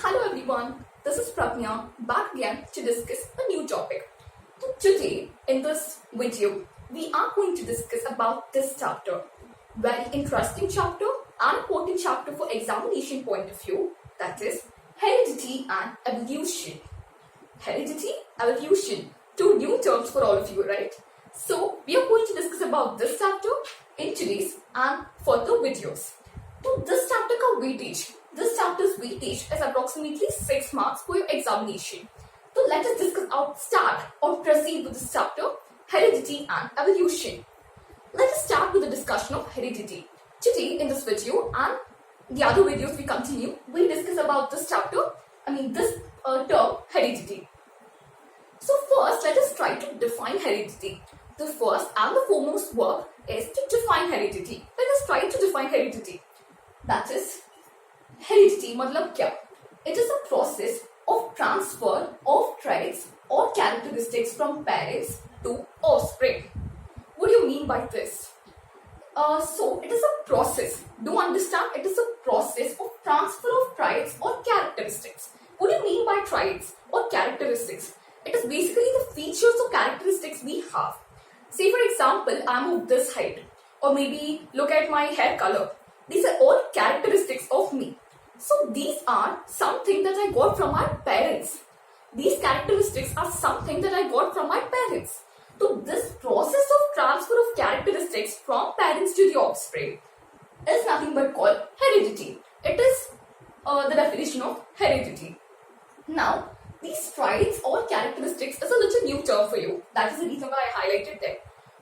Hello everyone, this is Pragna back again to discuss a new topic. So today in this video, we are going to discuss about this chapter. Very interesting chapter and important chapter for examination point of view, that is heredity and evolution. Heredity, evolution, two new terms for all of you, right? So we are going to discuss about this chapter in today's and further videos. So this chapter का weightage. This chapter's weightage is approximately 6 marks for your examination. So let us discuss start or proceed with this chapter, heredity and evolution. Let us start with the discussion of heredity. Today in this video and the other videos we continue, we discuss about this chapter, this term heredity. So first let us try to define heredity. The first and the foremost work is to define heredity. Let us try to define heredity. That is, heredity मतलब क्या? It is a process of transfer of traits or characteristics from parents to offspring. What do you mean by this? So it is a process. Do understand? It is a process of transfer of traits or characteristics. What do you mean by traits or characteristics? It is basically the features or characteristics we have. Say for example, I am of this height, or maybe look at my hair color. These are all characteristics of me. So these are something that I got from my parents. These characteristics are something that I got from my parents. So this process of transfer of characteristics from parents to the offspring is nothing but called heredity. It is the definition of heredity. Now, these traits or characteristics is a little new term for you. That is the reason why I highlighted them.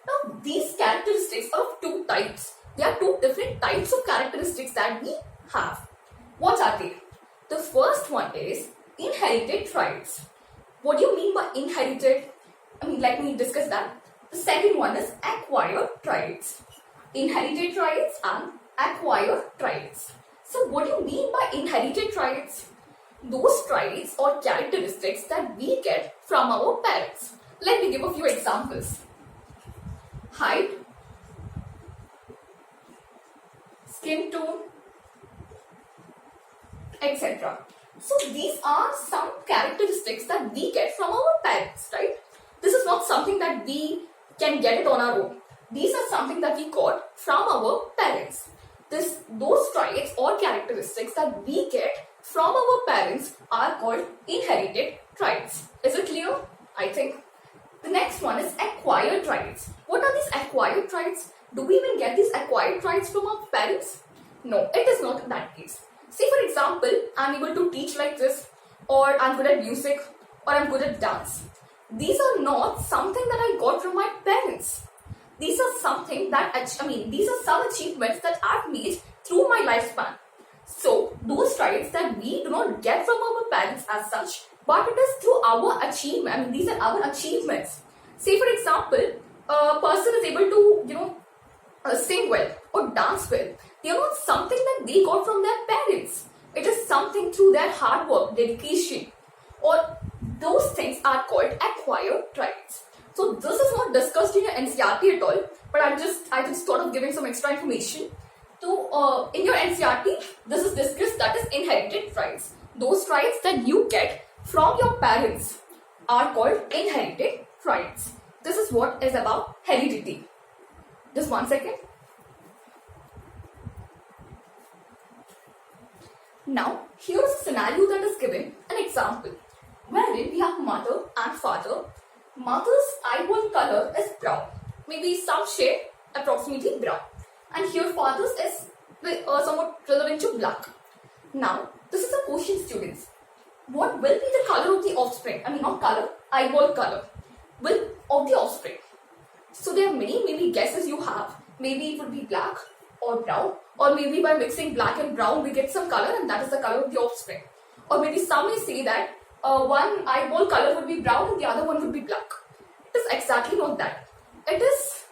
Now, these characteristics are of two types. There are two different types of characteristics that we have. What are they? The first one is inherited traits. What do you mean by inherited? Let me discuss that. The second one is acquired traits. Inherited traits and acquired traits. So what do you mean by inherited traits? Those traits or characteristics that we get from our parents. Let me give a few examples. Height, skin tone, etc. So these are some characteristics that we get from our parents, right? This is not something that we can get it on our own. These are something that we got from our parents. Those traits or characteristics that we get from our parents are called inherited traits. Is it clear? I think. The next one is acquired traits. What are these acquired traits? Do we even get these acquired traits from our parents? No, it is not that case. Say for example, I am able to teach like this, or I am good at music, or I am good at dance. These are not something that I got from my parents. These are something that, these are some achievements that I've made through my lifespan. So, those traits that we do not get from our parents as such, but it is through our achievement. These are our achievements. Say for example, a person is able to, sing well or dance well. They are not something that they got from their parents. It is something through their hard work, dedication, or those things are called acquired traits. So this is not discussed in your NCERT at all, but I just thought of giving some extra information. So in your NCERT, this is discussed, that is inherited traits. Those traits that you get from your parents are called inherited traits. This is what is about heredity. Just 1 second. Now, here is a scenario that is given, an example, wherein we have mother and father. Mother's eyeball color is brown, maybe some shade approximately brown, and here father's is somewhat relevant to black. Now, this is a question, students. What will be the color of the offspring? Not color, eyeball color. Of the offspring. So there are many maybe guesses you have. Maybe it would be black or brown, or maybe by mixing black and brown we get some color and that is the color of the offspring. Or maybe some may say that one eyeball color would be brown and the other one would be black. It is exactly not that. It is,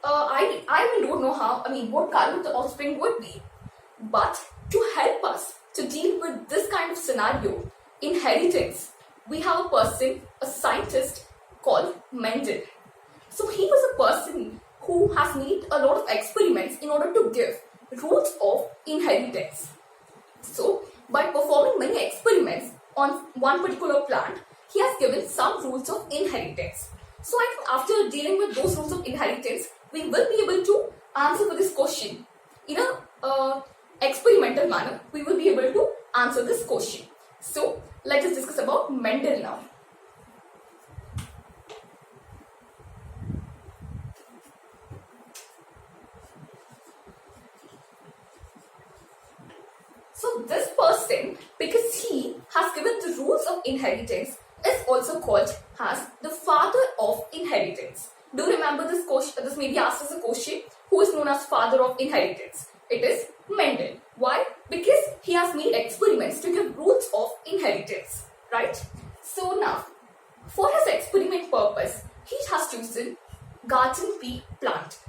I don't know what color the offspring would be. But to help us to deal with this kind of scenario, inheritance, we have a person, a scientist called Mendel. So he was a person who has made a lot of experiments in order to give rules of inheritance. So by performing many experiments on one particular plant, he has given some rules of inheritance. So I think after dealing with those rules of inheritance, we will be able to answer for this question in a experimental manner. We will be able to answer this question. So let us discuss about Mendel now. So this person, because he has given the rules of inheritance, is also called as the father of inheritance. Do you remember this question? This may be asked as a question. Who is known as father of inheritance? It is Mendel. Why? Because he has made experiments to give rules of inheritance, right? So now, for his experiment purpose, he has chosen garden pea plant.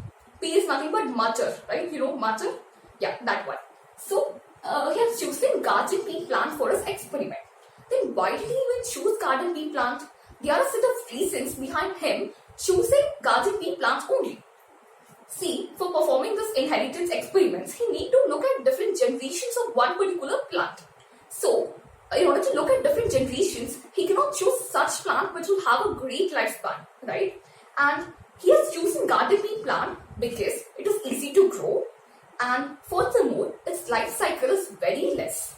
Pea is nothing but mutton, right? You know mutton? Yeah, that one. So he has chosen garden pea plant for his experiment. Then why did he even choose garden pea plant? There are a set of reasons behind him choosing garden pea plants only. See, for performing this inheritance experiments, he need to look at different generations of one particular plant. So, in order to look at different generations, he cannot choose such plant which will have a great lifespan, right? And he has chosen garden pea plant because it is easy to grow, and furthermore, its life cycle is very less.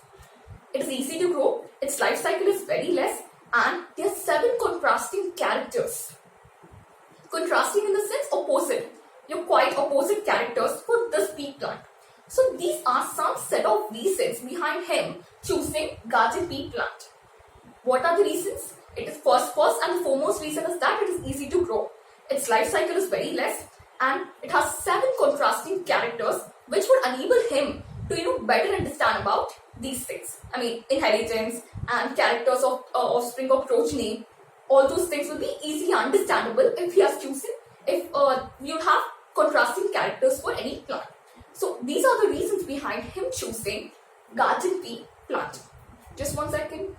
It is easy to grow, its life cycle is very less, and there are 7 contrasting characters. Contrasting in the sense opposite. You're quite opposite characters for this pea plant. So these are some set of reasons behind him choosing garden pea plant. What are the reasons? It is first and the foremost reason is that it is easy to grow. Its life cycle is very less, and it has 7 contrasting characters which would enable him to better understand about these things. I mean, inheritance and characters of offspring or progeny. All those things will be easily understandable if he has chosen, if you have contrasting characters for any plant. So these are the reasons behind him choosing garden pea plant. Just one second.